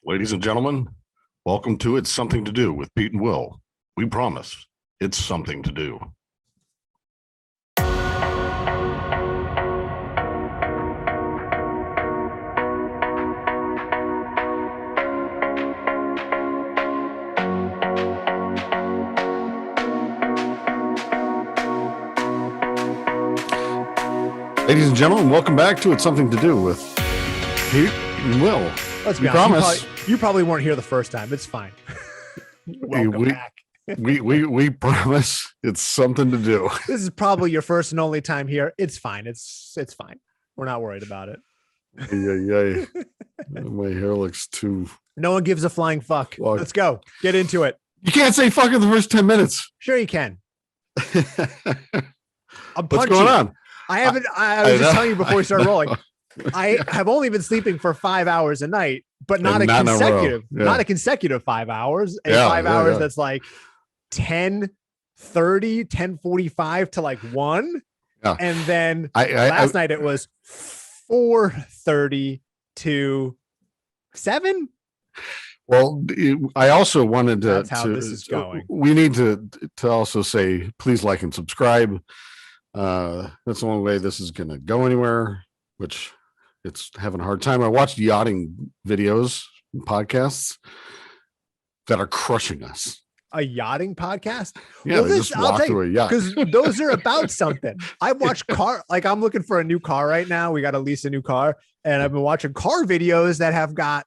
Ladies and gentlemen, welcome to It's Something to Do with Pete and Will. We promise it's something to do. Ladies and gentlemen, welcome back to It's Something to Do with Pete and Will. Let's be honest. You probably weren't here the first time. It's fine. Welcome back. we promise it's something to do. This is probably your first and only time here. It's fine. It's fine. We're not worried about it. My hair looks too. No one gives a flying fuck. Let's go. Get into it. You can't say fuck in the first 10 minutes. Sure you can. What's going on? I was just telling you before we started rolling. I have only been sleeping for 5 hours a night, but not a consecutive 5 hours. And 5 hours that's like 10:30, 10:45 to like 1. Yeah. And then last night it was 4:30 to 7. Well, I also wanted to. That's how this is going. We need to also say, please like and subscribe. That's the only way this is going to go anywhere, which it's having a hard time. I watched yachting videos and podcasts that are crushing us. A yachting podcast? Yeah, well, they just walk to a yacht. Because those are about something. I watch I'm looking for a new car right now. We got to lease a new car. And I've been watching car videos that have got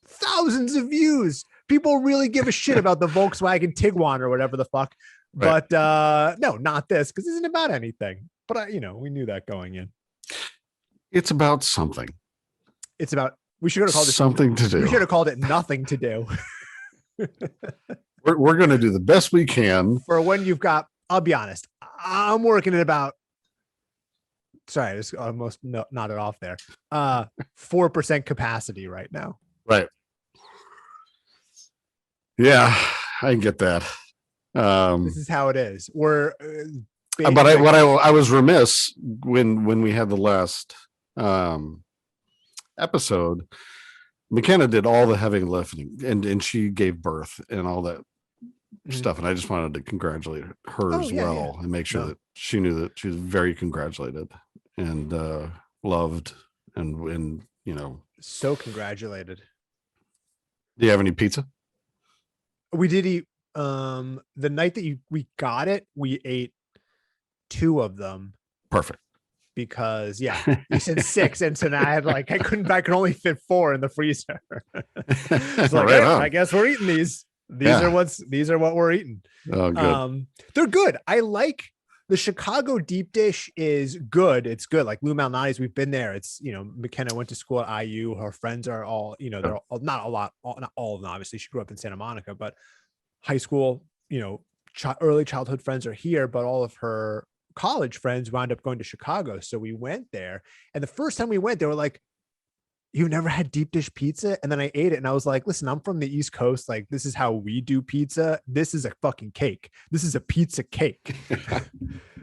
thousands of views. People really give a shit about the Volkswagen Tiguan or whatever the fuck. Right. But no, not this, because this isn't about anything. But we knew that going in. It's about something. It's about, we should have called it something to do. We should have called it nothing to do. We're going to do the best we can. For when you've got, I'll be honest, I'm working at about, sorry, I just almost nodded off there. 4% capacity right now. Right. Yeah, I get that. This is how it is. We're but I was remiss when we had the last episode. McKenna did all the heavy lifting and she gave birth and all that stuff, and I just wanted to congratulate her as well and make sure that she knew that she was very congratulated and loved and so congratulated. Do you have any pizza? We did eat the night that we got it. We ate 2 of them. Perfect. Because you said 6, and so now I could only fit 4 in the freezer. It's like, right, I guess we're eating these. These are what we're eating. Oh, good. They're good. I like the Chicago deep dish is good. It's good. Like Lou Malnati's, we've been there. It's McKenna went to school at IU. Her friends are all they're all, not all of them. Obviously, she grew up in Santa Monica, but high school, early childhood friends are here, but all of her college friends wound up going to Chicago. So we went there, and the first time we went, they were like, "You've never had deep dish pizza?" And then I ate it, and I was like, "Listen, I'm from the East Coast. Like, this is how we do pizza. This is a fucking cake. This is a pizza cake.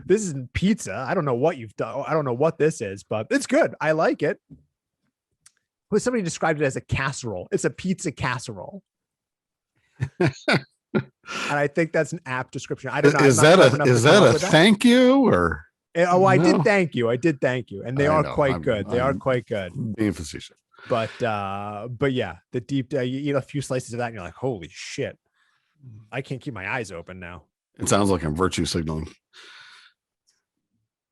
This isn't pizza. I don't know what you've done. I don't know what this is, but it's good. I like it." Somebody described it as a casserole. It's a pizza casserole. And I think that's an apt description. I don't know. Is that a thank you or? Oh, I did thank you. And they are quite good. They are quite good. Being facetious. But yeah, the deep, you eat a few slices of that and you're like, holy shit. I can't keep my eyes open now. It sounds like I'm virtue signaling.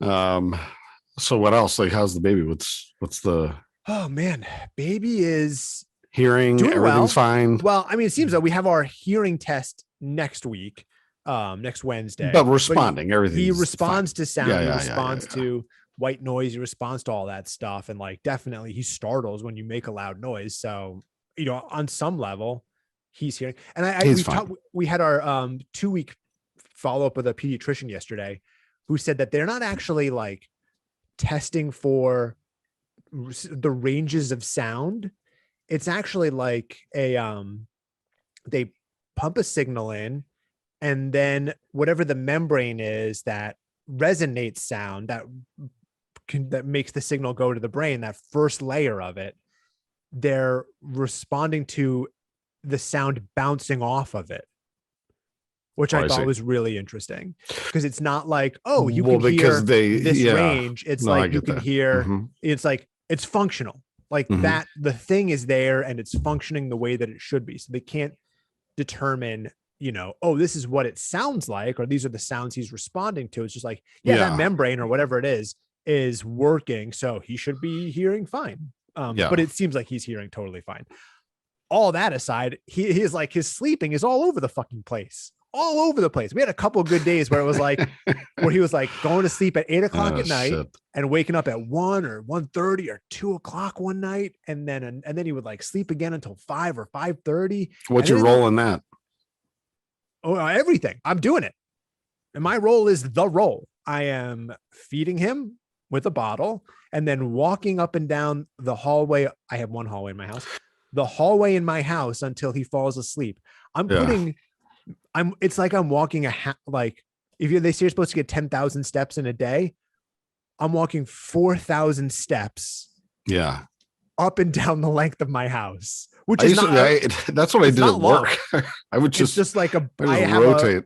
So what else? Like, how's the baby? What's the? Oh man, baby is hearing, everything's fine. Well, I mean, it seems like we have our hearing test next week, next Wednesday. But responding, everything. He responds to sound. He responds to white noise. He responds to all that stuff, and definitely he startles when you make a loud noise. So on some level, he's hearing. And we had our 2-week follow up with a pediatrician yesterday, who said that they're not actually testing for the ranges of sound. It's actually like they pump a signal in, and then whatever the membrane is that resonates sound that makes the signal go to the brain, that first layer of it, they're responding to the sound bouncing off of it, which I thought was really interesting, because it's not like, oh, you can hear this range. It's like you can hear, it's like it's functional. Like that, the thing is there and it's functioning the way that it should be. So they can't determine, you know, oh, this is what it sounds like, or these are the sounds he's responding to. It's just like, that membrane or whatever it is working. So he should be hearing fine. But it seems like he's hearing totally fine. All that aside, he is like, his sleeping is all over the fucking place. All over the place. We had a couple of good days where it was like, where he was like going to sleep at 8 o'clock at night and waking up at 1 or 1:30 or 2 o'clock one night. And then he would like sleep again until 5 or 5:30. What's your role in that? Oh, everything. I'm doing it. And my role is the role. I am feeding him with a bottle and then walking up and down the hallway. I have one hallway in my house, the hallway in my house until he falls asleep. It's like I'm walking like they say you're supposed to get 10,000 steps in a day. I'm walking 4,000 steps. Yeah. Up and down the length of my house, which that's what I did at work. I would just like rotate.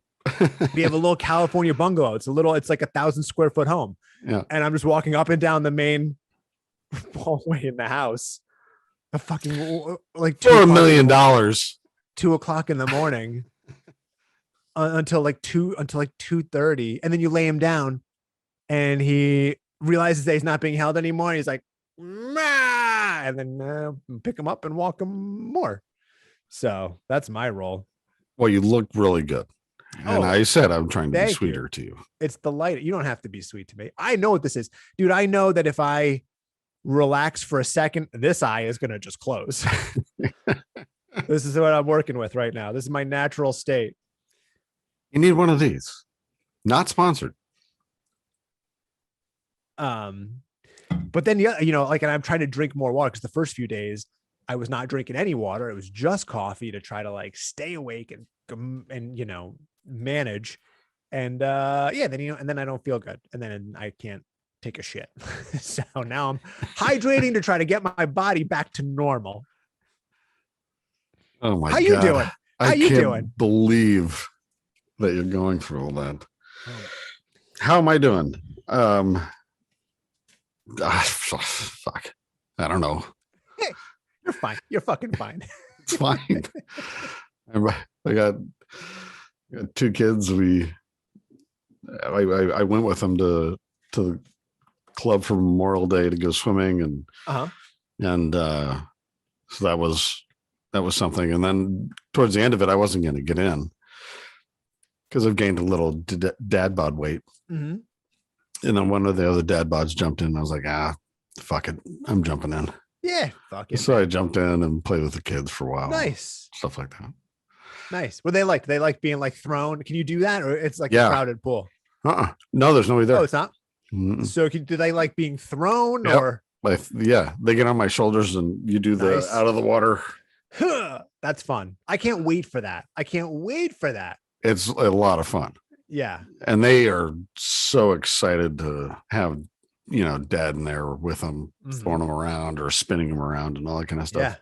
We have a little California bungalow. It's like 1,000 square foot home. Yeah. And I'm just walking up and down the main hallway in the house. A fucking like for $1 million, 2 o'clock in the morning. Until 2:30, and then you lay him down and he realizes that he's not being held anymore. He's like, Mah! And then pick him up and walk him more. So that's my role. Well, you look really good. And I said I'm trying to be sweeter to you. It's the light. You don't have to be sweet to me. I know what this is. Dude, I know that if I relax for a second, this eye is going to just close. This is what I'm working with right now. This is my natural state. You need one of these. Not sponsored. But then, you know, like, and I'm trying to drink more water because the first few days I was not drinking any water. It was just coffee to try to like stay awake and, you know, manage. And then, you know, and then I don't feel good. And then I can't take a shit. So now I'm hydrating to try to get my body back to normal. Oh my God. How you doing? How you doing? Believe that you're going through all that. How am I doing? Fuck. I don't know. Hey, you're fine. You're fucking fine. It's fine. I got 2 kids. I went with them to the club for Memorial Day to go swimming, and so that was something. And then towards the end of it, I wasn't going to get in because I've gained a little dad bod weight. Mm-hmm. And then one of the other dad bods jumped in. And I was like, fuck it. I'm jumping in. Yeah. Fuck it. So I jumped in and played with the kids for a while. Nice. Stuff like that. Nice. What they like being like thrown. Can you do that? Or it's like a crowded pool? No, there's nobody there. Oh, it's not? Mm-mm. So do they like being thrown or? Yeah. They get on my shoulders and you do the out of the water. That's fun. I can't wait for that. It's a lot of fun. Yeah. And they are so excited to have, you know, dad in there with them, throwing them around or spinning them around and all that kind of stuff. Yeah.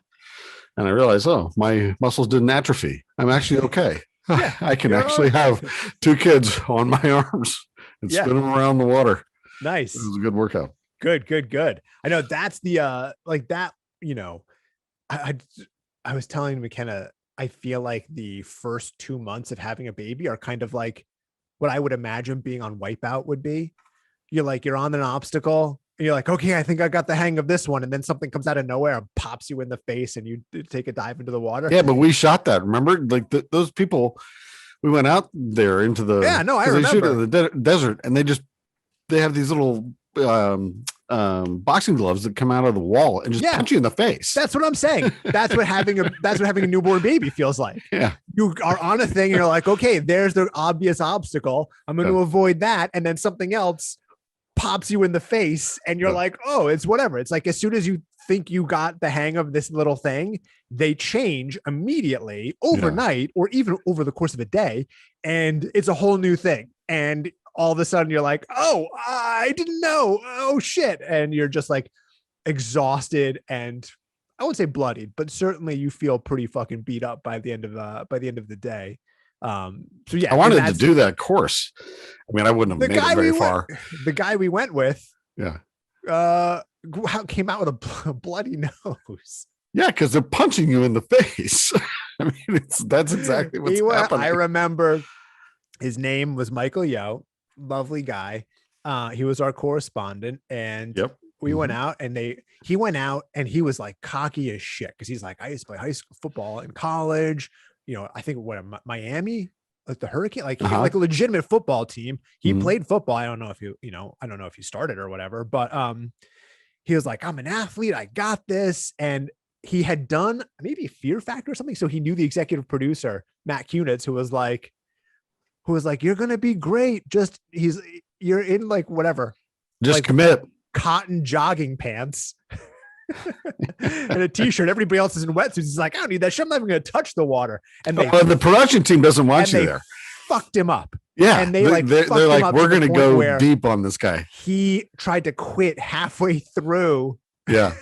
And I realized, my muscles didn't atrophy. I'm actually okay. Yeah, I can actually have 2 kids on my arms and spin them around the water. Nice. It was a good workout. Good. I know that's the, like that, you know, I was telling McKenna, I feel like the first 2 months of having a baby are kind of like what I would imagine being on Wipeout would be. You're on an obstacle and you're like, okay, I think I got the hang of this one. And then something comes out of nowhere and pops you in the face and you take a dive into the water. Yeah. But we shot that. Remember, like those people, we went out there into the, I remember. They shoot in the desert and they have these little, boxing gloves that come out of the wall and just punch you in the face. That's what I'm saying. That's what having a newborn baby feels like. Yeah. You are on a thing and you're like, okay, there's the obvious obstacle. I'm going to avoid that. And then something else pops you in the face and you're like, oh, it's whatever. It's like, as soon as you think you got the hang of this little thing, they change immediately overnight or even over the course of a day. And it's a whole new thing. And all of a sudden you're like, oh, I didn't know. Oh shit. And you're just like exhausted and I wouldn't say bloodied, but certainly you feel pretty fucking beat up by the end of the day. So yeah, I wanted to do that course. I mean, I wouldn't have made it very far. The guy we went with, yeah, came out with a bloody nose. Yeah, because they're punching you in the face. I mean, that's exactly what's happening. I remember his name was Michael Yo, lovely guy. He was our correspondent, and we went out, and he went out, and he was like cocky as shit because he's like, I used to play high school football in college. I think Miami, like the Hurricane, like like a legitimate football team. He played football. I don't know if I don't know if he started or whatever, but he was like, I'm an athlete. I got this, and he had done maybe Fear Factor or something. So he knew the executive producer, Matt Kunitz, who was like, you're going to be great. You're in like whatever. Just like commit. Cotton jogging pants and a t-shirt. Everybody else is in wetsuits. He's like, I don't need that shit. I'm not even going to touch the water. And the production team doesn't want you there. Fucked him up. Yeah. And they're like, we're going to go deep on this guy. He tried to quit halfway through. Yeah.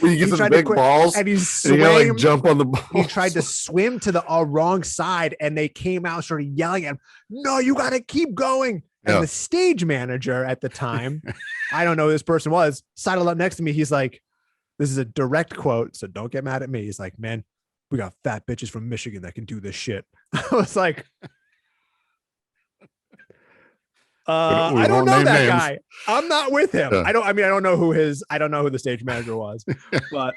When you get to the big balls and you gotta like jump on the balls. He tried to swim to the wrong side, and they came out and started yelling at him, no, you got to keep going. And the stage manager at the time, I don't know who this person was, sidled up next to me. He's like, this is a direct quote, so don't get mad at me. He's like, man, we got fat bitches from Michigan that can do this shit. I was like, I don't know that guy. I'm not with him. Yeah. I don't know who the stage manager was, but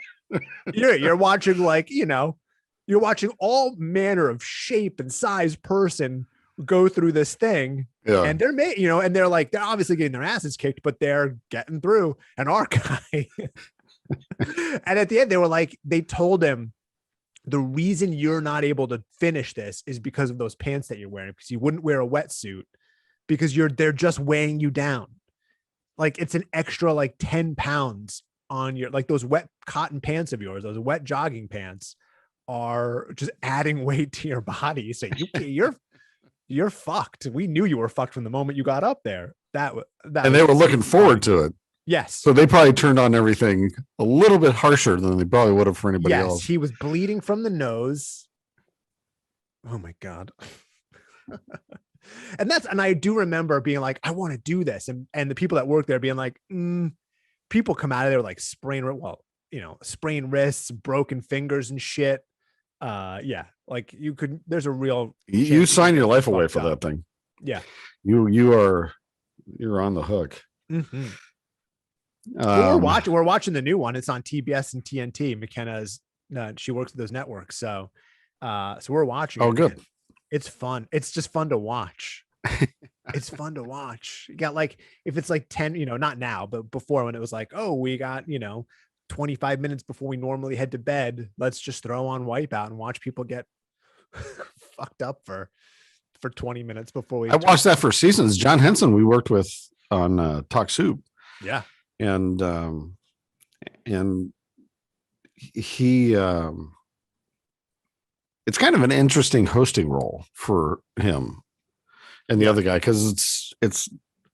you're watching you're watching all manner of shape and size person go through this thing. Yeah. And they're obviously getting their asses kicked, but they're getting through. And our guy, and at the end, they told him, the reason you're not able to finish this is because of those pants that you're wearing, because you wouldn't wear a wetsuit. Because they're just weighing you down. Like it's an extra 10 pounds on your, those wet cotton pants of yours, those wet jogging pants are just adding weight to your body. So you're fucked. We knew you were fucked from the moment you got up there. And they were looking forward to it. Yes. So they probably turned on everything a little bit harsher than they probably would have for anybody else. He was bleeding from the nose. Oh my God. And I do remember being like, I want to do this. And the people that work there being like, people come out of there like sprained wrists, broken fingers and shit. Like there's a real, you sign your life away for that thing. Yeah. You're on the hook. Mm-hmm. We're watching the new one. It's on TBS and TNT. McKenna's, she works with those networks. So we're watching. Oh, good. It's fun. It's just fun to watch. It's fun to watch. You got if it's 10, not now, but before when it was we got, 25 minutes before we normally head to bed, let's just throw on Wipeout and watch people get fucked up for 20 minutes before we. I watched that for seasons. John Henson, we worked with on Talk Soup. Yeah. And he, it's kind of an interesting hosting role for him and the other guy, because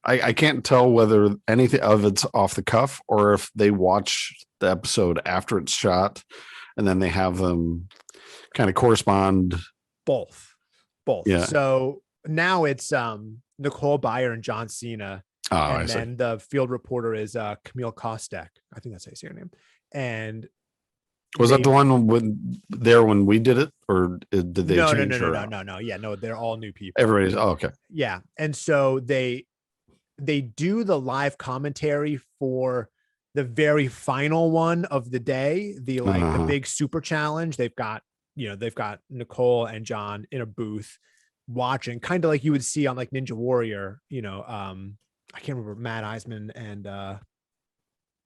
I can't tell whether anything of it's off the cuff or if they watch the episode after it's shot and then they have them kind of correspond. Both. Yeah. So now it's Nicole Byer and John Cena. Oh, and then the field reporter is Camille Kostek. I think that's how you say her name. And was that the one when we did it, or did they change? No. Yeah, no, they're all new people. Everybody's okay. Yeah, and so they do the live commentary for the very final one of the day, the big super challenge. They've got Nicole and John in a booth watching, kind of like you would see on Ninja Warrior. I can't remember, Matt Eisman and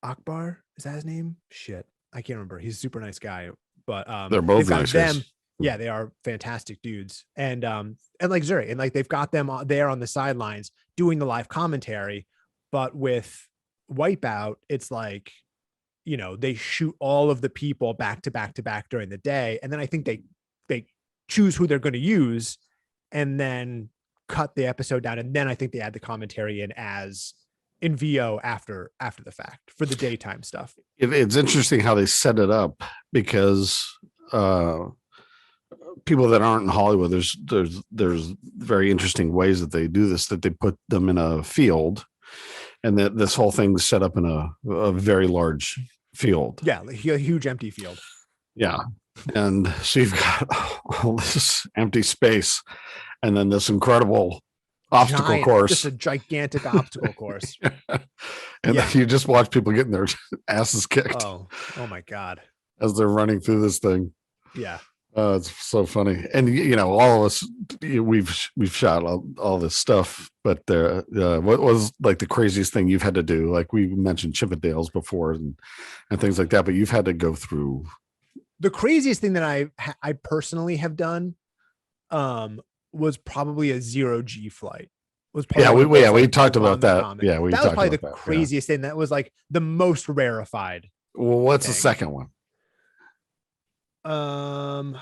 Akbar, is that his name? Shit, I can't remember. He's a super nice guy, but they're both nice guys. Yeah, they are fantastic dudes. And Zuri, and they've got them there on the sidelines doing the live commentary, but with Wipeout, it's they shoot all of the people back to back to back during the day. And then I think they choose who they're going to use and then cut the episode down. And then I think they add the commentary in VO after the fact for the daytime stuff. It's interesting how they set it up because people that aren't in Hollywood, there's very interesting ways that they do this, that they put them in a field, and that this whole thing's set up in a very large field. Yeah, like a huge empty field. Yeah. And so you've got all this empty space and then this incredible obstacle course. Just a gigantic obstacle course. And then you just watch people getting their asses kicked. Oh my God. As they're running through this thing. Yeah. It's so funny. And, you know, all of us, we've shot all this stuff, but what was like the craziest thing you've had to do? Like we mentioned Chippendales before and things like that, but you've had to go through. The craziest thing that I personally have done was probably a 0G flight. We talked about that. Yeah, that was probably the craziest thing. That was like the most rarefied. Well, what's the second one? The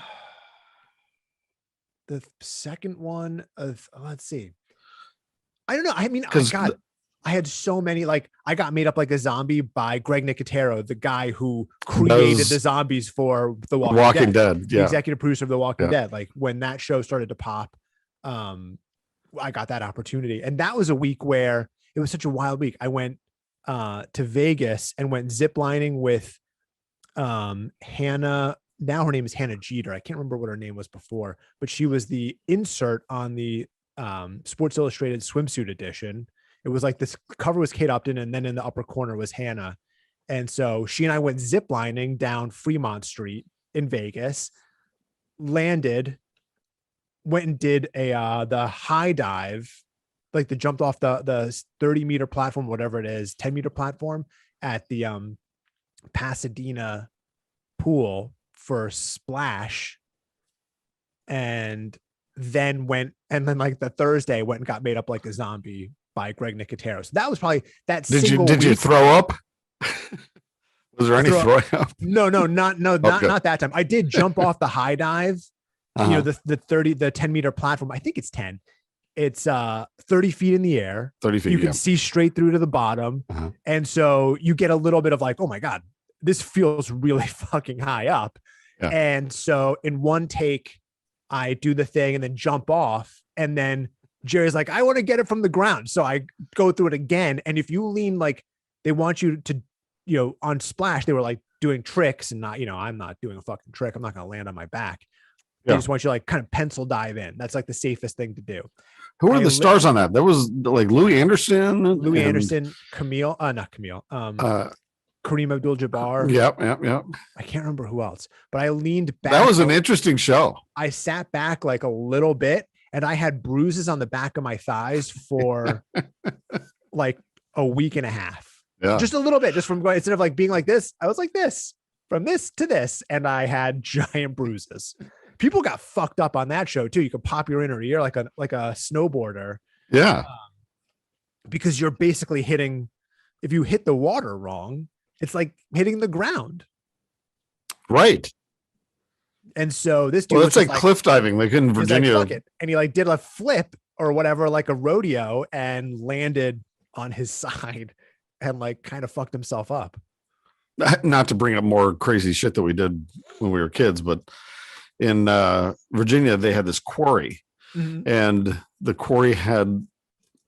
second one of let's see. I don't know. I mean, I had so many, like I got made up like a zombie by Greg Nicotero, the guy who created the zombies for The Walking Dead. The executive producer of The Walking Dead. Like when that show started to pop, I got that opportunity. And that was a week where it was such a wild week. I went to Vegas and went ziplining with Hannah. Now her name is Hannah Jeter. I can't remember what her name was before, but she was the insert on the Sports Illustrated swimsuit edition. It was like this cover was Kate Upton, and then in the upper corner was Hannah. And so she and I went ziplining down Fremont Street in Vegas, landed, went and did the high dive, like the jumped off the 30-meter platform, whatever it is, 10-meter platform at the Pasadena pool for splash. And then like the Thursday went and got made up like a zombie by Greg Nicotero. So that was probably that. Did you throw up? Was there any throwing up? No, not that time. I did jump off the high dive. You know, the 10-meter platform. I think it's 10. It's 30 feet in the air. 30 feet. You can see straight through to the bottom. And so you get a little bit of like, oh my God, this feels really fucking high up. Yeah. And so in one take, I do the thing and then jump off, and then Jerry's like, I want to get it from the ground. So I go through it again. And if you lean, like they want you to, you know, on splash, they were like doing tricks and not, you know, I'm not doing a fucking trick. I'm not going to land on my back. They just want you to like kind of pencil dive in. That's like the safest thing to do. Who are the stars on that? There was like Louis Anderson, Camille, not Camille, Kareem Abdul-Jabbar. Yep. I can't remember who else, but I leaned back. That was an interesting show. I sat back like a little bit, and I had bruises on the back of my thighs for like a week and a half. Yeah. Just a little bit, just from going, instead of like being like this, I was like this, from this to this, and I had giant bruises. People got fucked up on that show too. You could pop your inner ear like a snowboarder. Yeah. Because you're basically hitting, if you hit the water wrong, it's like hitting the ground. Right. And so this dude, it's like cliff diving, like in Virginia. Like, and he like did a flip or whatever, like a rodeo, and landed on his side and like kind of fucked himself up. Not to bring up more crazy shit that we did when we were kids, but in Virginia, they had this quarry, and the quarry had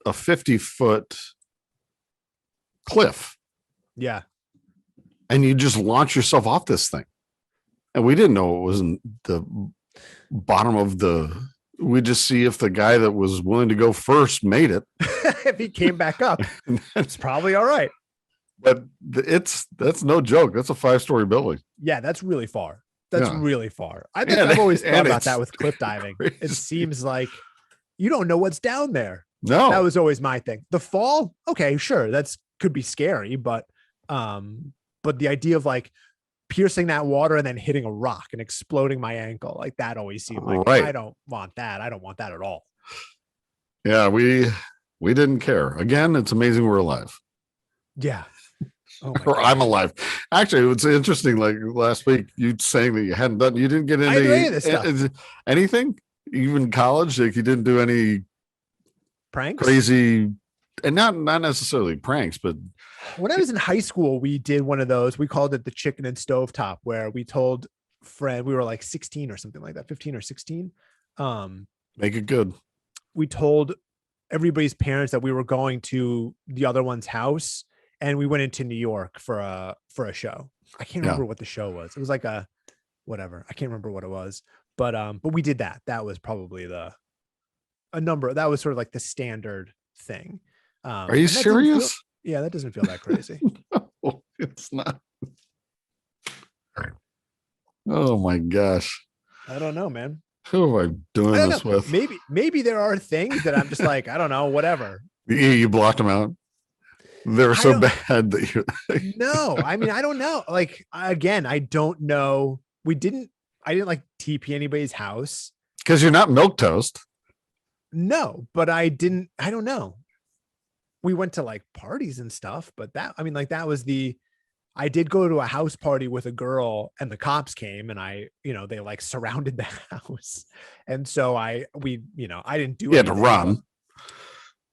a 50-foot cliff. Yeah. And you just launch yourself off this thing. And we didn't know it was in the bottom of we just see if the guy that was willing to go first made it. If he came back up, it's probably all right. But that's no joke. That's a 5-story building. Yeah, that's really far. Really far. I've always thought about that with cliff diving. Crazy. It seems like you don't know what's down there. No, that was always my thing. The fall, okay, sure, could be scary, but the idea of like piercing that water and then hitting a rock and exploding my ankle, like that always seemed like I don't want that. I don't want that at all. Yeah, we didn't care. Again, it's amazing we're alive. Yeah. Oh or God. I'm alive. Actually, it's interesting. Like last week, you saying that you didn't get into any of this stuff. Anything, even college. Like you didn't do any pranks, crazy, and not necessarily pranks, but When I was in high school, we did one of those. We called it the chicken and stovetop, where we told we were like 16 or something like that, 15 or 16. Make it good. We told everybody's parents that we were going to the other one's house, and we went into New York for a show. I can't remember what the show was. It was like a whatever. I can't remember what it was, but we did that. That was probably that was sort of like the standard thing. Are you serious? Yeah, that doesn't feel that crazy. No, it's not. Oh my gosh. I don't know, man. Who am I doing this with? Maybe there are things that I'm just like, I don't know, whatever. You blocked them out. They're so bad that you. No, I mean, I don't know. Like, again, I don't know. I didn't like TP anybody's house. Because you're not milquetoast. No, but I don't know. We went to like parties and stuff, but that was I did go to a house party with a girl, and the cops came, and they like surrounded the house. And so I didn't do it. You had to run.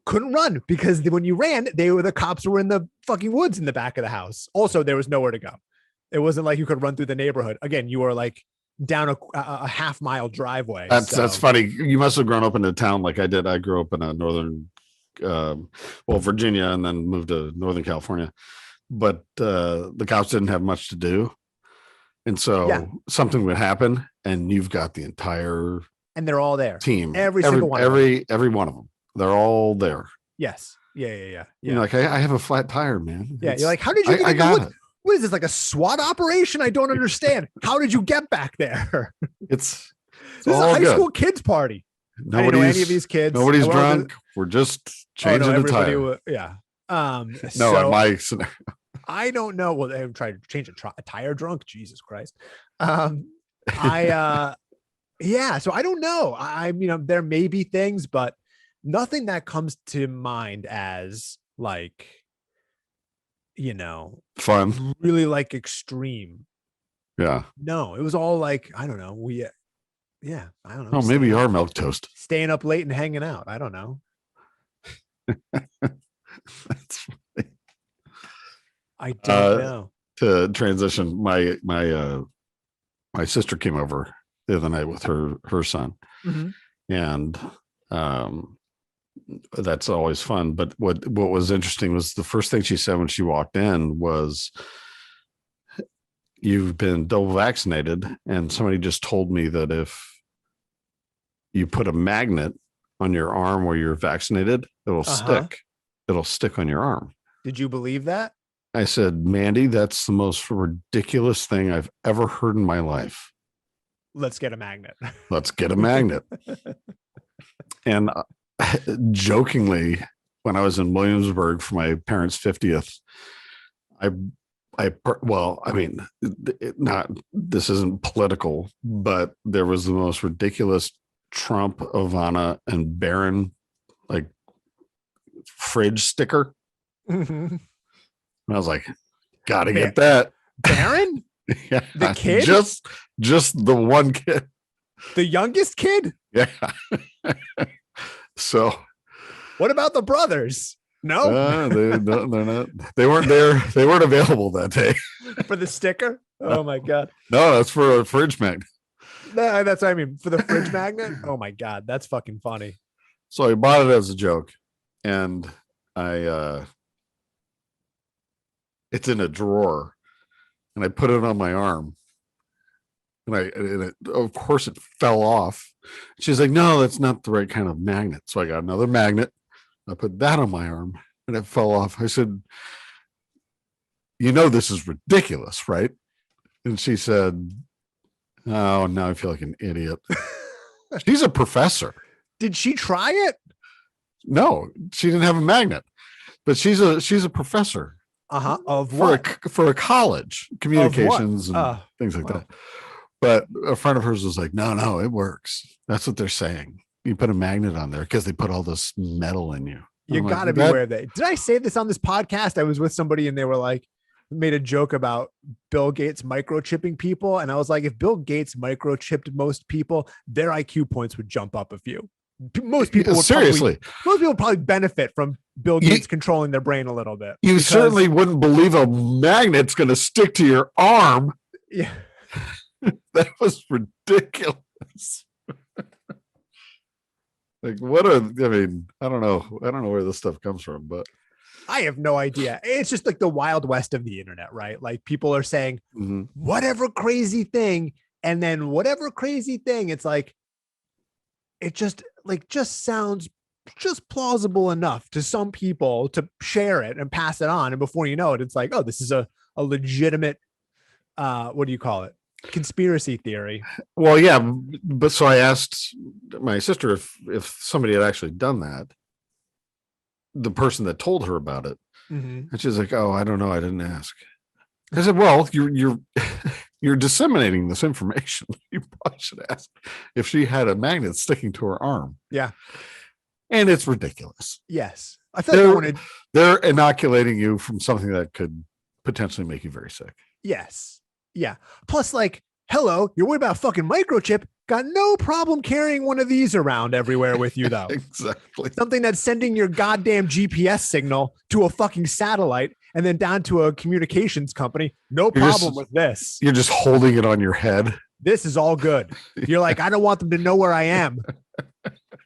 Couldn't run because when you ran, the cops were in the fucking woods in the back of the house. Also, there was nowhere to go. It wasn't like you could run through the neighborhood. Again, you were like down a half-mile driveway. That's funny. You must have grown up in a town like I did. I grew up in a northern, Virginia, and then moved to Northern California. But the cops didn't have much to do. And so something would happen, and you've got the entire and they're all there. Team. Every one of them. They're all there. Yes. Yeah. You're like, I have a flat tire, man. Yeah. You're like, how did you I got it. What is this, like a SWAT operation? I don't understand. How did you get back there? This is a high school kids party. I didn't know any of these kids. Nobody's drunk. We're just changing the tire. No, in my scenario. I don't know. Well, they tried to change a tire drunk. Jesus Christ. Yeah. So I don't know. There may be things, but nothing that comes to mind as like, fun, really like extreme. Yeah. No, it was all like, I don't know. I don't know. Oh, maybe you are milquetoast. Staying up late and hanging out. I don't know. That's funny. I don't know. To transition, my sister came over the other night with her son, and that's always fun. But what was interesting was the first thing she said when she walked in was, "You've been double vaccinated," and somebody just told me that if you put a magnet on your arm where you're vaccinated, it'll stick. It'll stick on your arm. Did you believe that? I said, Mandy, that's the most ridiculous thing I've ever heard in my life. Let's get a magnet. Let's get a magnet. And jokingly, when I was in Williamsburg for my parents' 50th, this isn't political, but there was the most ridiculous Trump, Ivana, and Barron like fridge sticker. And I was like, gotta get that. Barron? Yeah. The kid? Just the one kid. The youngest kid? Yeah. So what about the brothers? No, they're not. They weren't there. They weren't available that day. For the sticker? Oh my God. No, that's for a fridge magnet. No, that's what I mean. For the fridge magnet? Oh my God. That's fucking funny. So I bought it as a joke, and it's in a drawer, and I put it on my arm, and of course it fell off. She's like, "No, that's not the right kind of magnet." So I got another magnet. I put that on my arm, and it fell off. I said, "This is ridiculous, right?" And she said, "Oh, now I feel like an idiot." She's a professor. Did she try it? No, she didn't have a magnet, but she's a professor. Of what? For a college, communications and things like that. But a friend of hers was like, no, it works. That's what they're saying. You put a magnet on there because they put all this metal in you. You got to be aware of that. Did I say this on this podcast? I was with somebody and they were like, made a joke about Bill Gates microchipping people. And I was like, if Bill Gates microchipped most people, their IQ points would jump up a few. Most people would seriously. Most people probably benefit from Bill Gates controlling their brain a little bit. You certainly wouldn't believe a magnet's going to stick to your arm. Yeah. That was ridiculous. Like, I don't know where this stuff comes from, but I have no idea. It's just like the Wild West of the internet, right? Like people are saying whatever crazy thing, and then whatever crazy thing, it's like, it just sounds just plausible enough to some people to share it and pass it on. And before you know it, it's like, oh, this is a legitimate, what do you call it? Conspiracy theory. Well, yeah. But so I asked my sister if somebody had actually done that, the person that told her about it. And she's like, oh, I don't know. I didn't ask. I said, well, you're disseminating this information. You probably should ask if she had a magnet sticking to her arm. Yeah. And it's ridiculous. Yes. I thought they're inoculating you from something that could potentially make you very sick. Yes. Yeah. Plus, like, hello, you're worried about a fucking microchip. Got no problem carrying one of these around everywhere with you, though. Exactly. Something that's sending your goddamn GPS signal to a fucking satellite and then down to a communications company. No problem with this. You're just holding it on your head. This is all good. You're like, I don't want them to know where I am.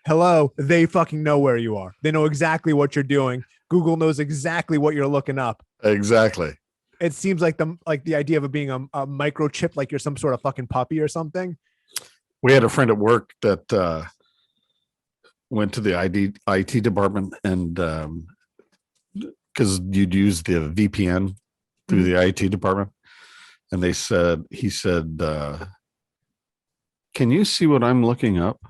Hello, they fucking know where you are. They know exactly what you're doing. Google knows exactly what you're looking up. Exactly. It seems like the idea of it being a microchip, like you're some sort of fucking puppy or something. We had a friend at work that went to the IT department, and because you'd use the VPN through the IT department, and he said, can you see what I'm looking up?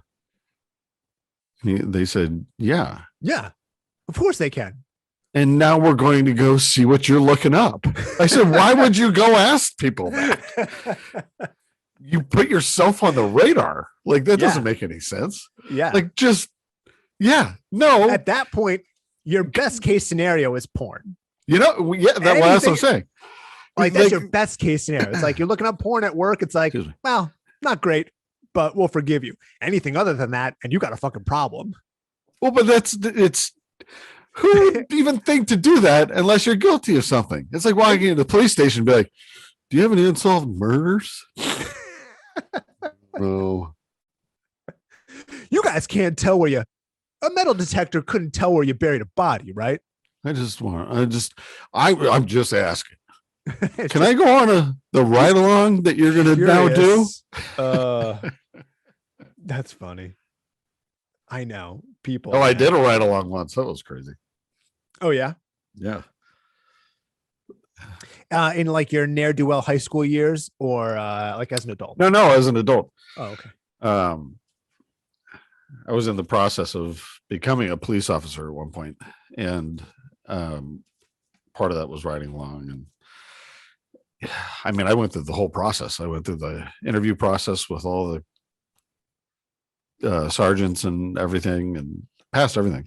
They said, yeah, of course they can. And now we're going to go see what you're looking up. I said, why would you go ask people that? You put yourself on the radar. Like, that doesn't make any sense. Yeah. Like, no. At that point, your best case scenario is porn. That's what I'm saying. Like, that's your best case scenario. It's like you're looking up porn at work. It's like, well, not great, but we'll forgive you. Anything other than that, and you got a fucking problem. Well, but it's who would even think to do that unless you're guilty of something? It's like walking into the police station and be like, do you have any unsolved murders? No. You guys can't tell a metal detector couldn't tell where you buried a body, right? I'm just asking. Can I go on the ride along that you're going to now do? That's funny. I know people. Oh, I did a ride along once. That was crazy. Oh yeah. Yeah. In like your ne'er-do-well high school years, or like as an adult? No, as an adult. Oh, okay. I was in the process of becoming a police officer at one point, and part of that was riding along. And I mean, I went through the whole process. I went through the interview process with all the sergeants and everything, and passed everything.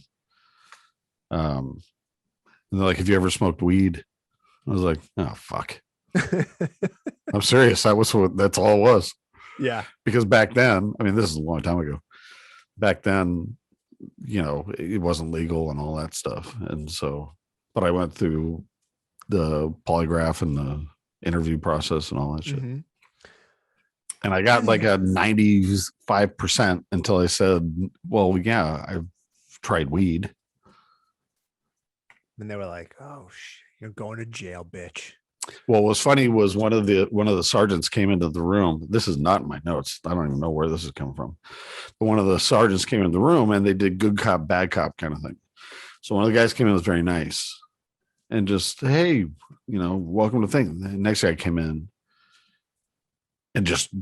And they're like, have you ever smoked weed? I was like, oh, fuck. I'm serious. That's all it was. Yeah. Because back then, I mean, this is a long time ago. Back then, it wasn't legal and all that stuff. And so, but I went through the polygraph and the interview process and all that shit. And I got like a 95% until I said, well, yeah, I've tried weed. And they were like, oh, you're going to jail, bitch. Well, what was funny was one of the sergeants came into the room. This is not in my notes. I don't even know where this is coming from. But one of the sergeants came in the room, and they did good cop, bad cop kind of thing. So one of the guys came in, was very nice, and just, hey, welcome to the thing. The next guy came in and just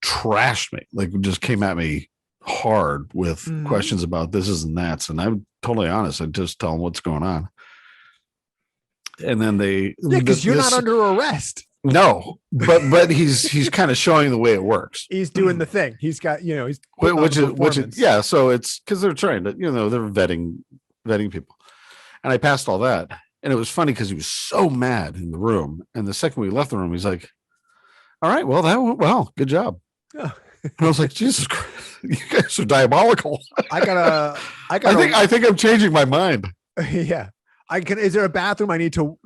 trashed me, like just came at me hard with questions about this and that. And I'm totally honest. I just tell them what's going on. And then because you're not under arrest. No, but he's kind of showing the way it works. He's doing the thing. He's got, he's which is yeah. So it's because they're trying to, they're vetting people. And I passed all that. And it was funny because he was so mad in the room. And the second we left the room, he's like, all right, well, that went well. Good job. Oh. I was like, Jesus Christ, you guys are diabolical. I think I'm changing my mind. Yeah. Is there a bathroom I need to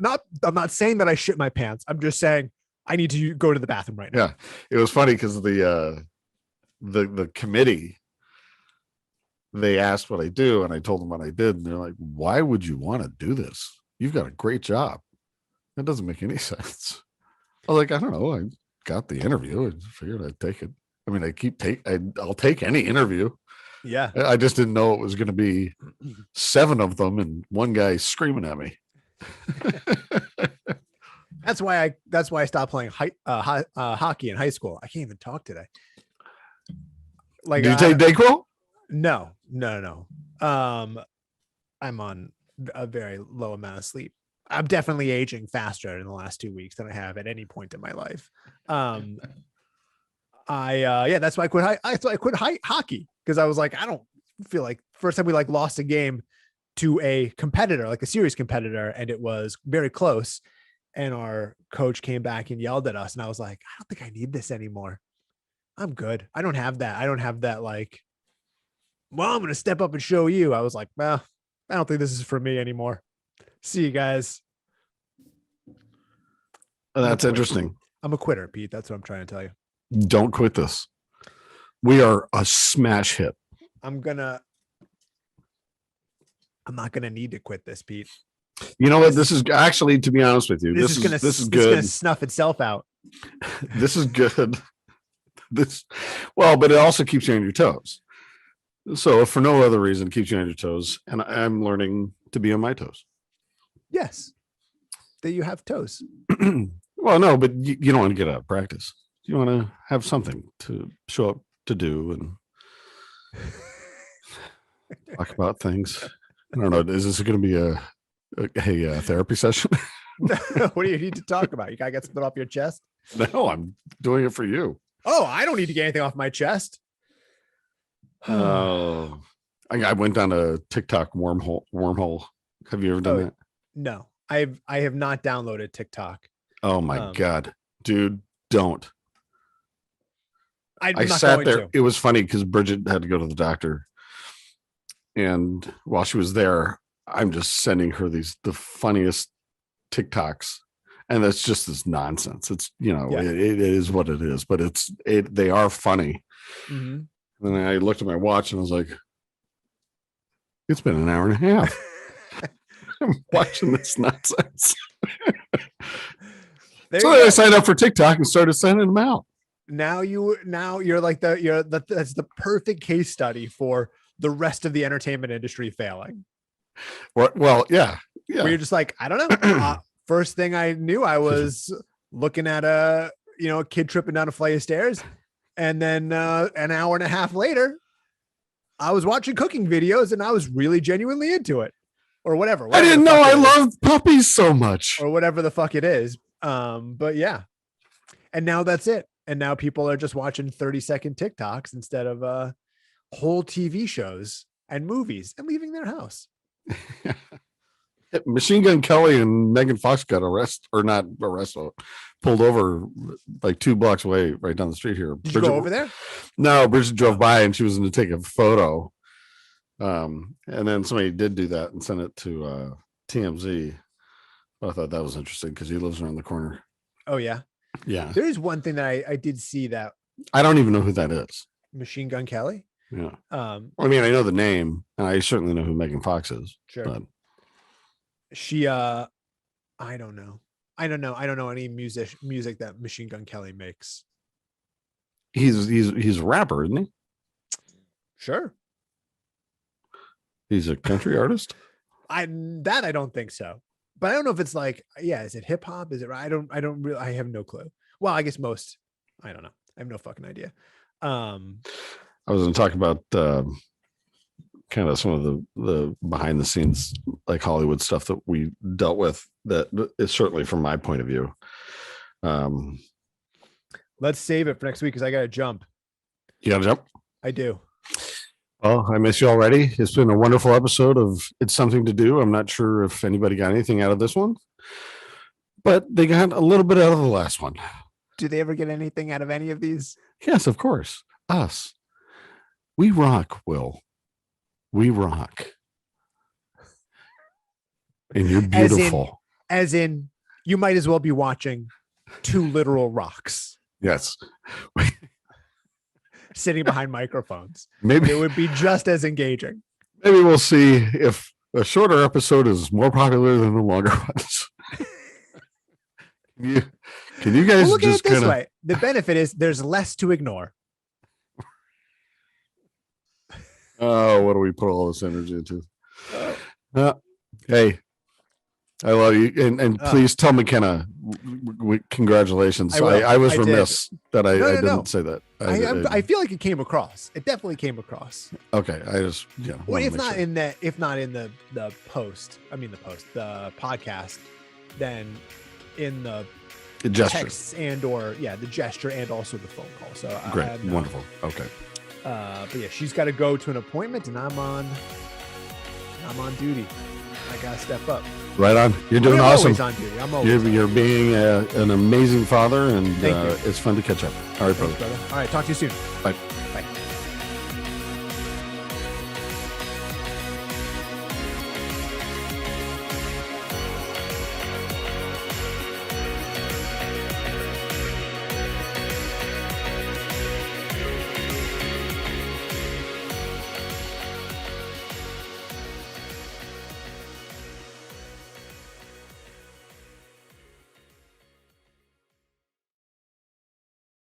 I'm not saying that I shit my pants. I'm just saying I need to go to the bathroom right now. Yeah. It was funny because the committee, they asked what I do and I told them what I did. And they're like, why would you want to do this? You've got a great job. That doesn't make any sense. I was like, I don't know. I got the interview and figured I'd take it. I mean, I'll take any interview. Yeah. I just didn't know it was going to be 7 of them and one guy screaming at me. That's why I stopped playing hockey in high school. I can't even talk today. Like, did you take Dayquil? No. I'm on a very low amount of sleep. I'm definitely aging faster in the last 2 weeks than I have at any point in my life. That's why I quit hockey, because I was like, I don't feel like, first time we like lost a game to a competitor, like a serious competitor, and it was very close. And our coach came back and yelled at us, and I was like, I don't think I need this anymore. I'm good. I don't have that like, well, I'm going to step up and show you. I was like, well, I don't think this is for me anymore. See you guys. That's interesting. I'm a quitter, Pete. That's what I'm trying to tell you. Don't quit this. We are a smash hit. I'm not gonna need to quit this, Pete. You know what? This is actually, to be honest with you, this is good. It's gonna snuff itself out. This is good. But it also keeps you on your toes. So if for no other reason, it keeps you on your toes, and I'm learning to be on my toes. Yes, that you have toes. Well, no, but you don't want to get out of practice. You want to have something to show up to do and talk about things. I don't know. Is this going to be a therapy session? What do you need to talk about? You gotta get something off your chest? No, I'm doing it for you. Oh, I don't need to get anything off my chest. Oh, I went down a TikTok wormhole. Have you ever done that? No, I have not downloaded TikTok. Oh my God, dude, don't. I sat there. It was funny because Bridget had to go to the doctor. And while she was there, I'm just sending her the funniest TikToks. And that's just this nonsense. It's, it is what it is, but they are funny. Mm-hmm. And I looked at my watch and I was like, it's been an hour and a half. I'm watching this nonsense. So I signed up for TikTok and started sending them out. Now you're like that's the perfect case study for the rest of the entertainment industry failing. Well, yeah. Where you're just like, I don't know. First thing I knew, I was looking at a kid tripping down a flight of stairs, and then an hour and a half later, I was watching cooking videos, and I was really genuinely into it, or whatever. I didn't know I love puppies so much, or whatever the fuck it is. But yeah, and now that's it. And now people are just watching 30-second TikToks instead of whole TV shows and movies and leaving their house. Machine Gun Kelly and Megan Fox got pulled over like 2 blocks away, right down the street here. Did you go over there? No, Bridget drove by and she was going to take a photo. And then somebody did do that and sent it to TMZ. I thought that was interesting because he lives around the corner. Oh, yeah. Yeah. There is one thing that I did see that. I don't even know who that is. Machine Gun Kelly? Yeah. I mean, I know the name and I certainly know who Megan Fox is. Sure. But she, I don't know. I don't know any music that Machine Gun Kelly makes. He's a rapper, isn't he? Sure. He's a country artist? I don't think so. But I don't know if it's like, is it hip hop? Is it? I have no clue. Well, I guess most, I don't know. I have no fucking idea. I was going to talk about kind of some of the behind the scenes, like Hollywood stuff that we dealt with. That is certainly from my point of view. Let's save it for next week because I got to jump. You got to jump? I do. Well, I miss you already. It's been a wonderful episode of It's Something to Do. I'm not sure if anybody got anything out of this one, but they got a little bit out of the last one. Do they ever get anything out of any of these? Yes, of course. us. We rock, Will. We rock. And you're beautiful. As in, you might as well be watching two literal rocks. Yes. Sitting behind microphones. Maybe it would be just as engaging. Maybe we'll see if a shorter episode is more popular than the longer ones. Can you guys look just at it this way? The benefit is there's less to ignore. Oh, what do we put all this energy into? Hey, I love you, and please tell McKenna congratulations. I was remiss that I didn't say that. I feel like it came across. It definitely came across. Okay, I just well, if not in the post, the podcast, then in the gesture, texts and or the gesture and also the phone call. So great, wonderful. Okay. But yeah, she's got to go to an appointment, and I'm on duty. I gotta step up. Right on. You're doing awesome. On duty. I'm always you're being an amazing father, and it's fun to catch up. All right, brother. All right, talk to you soon. Bye. Bye.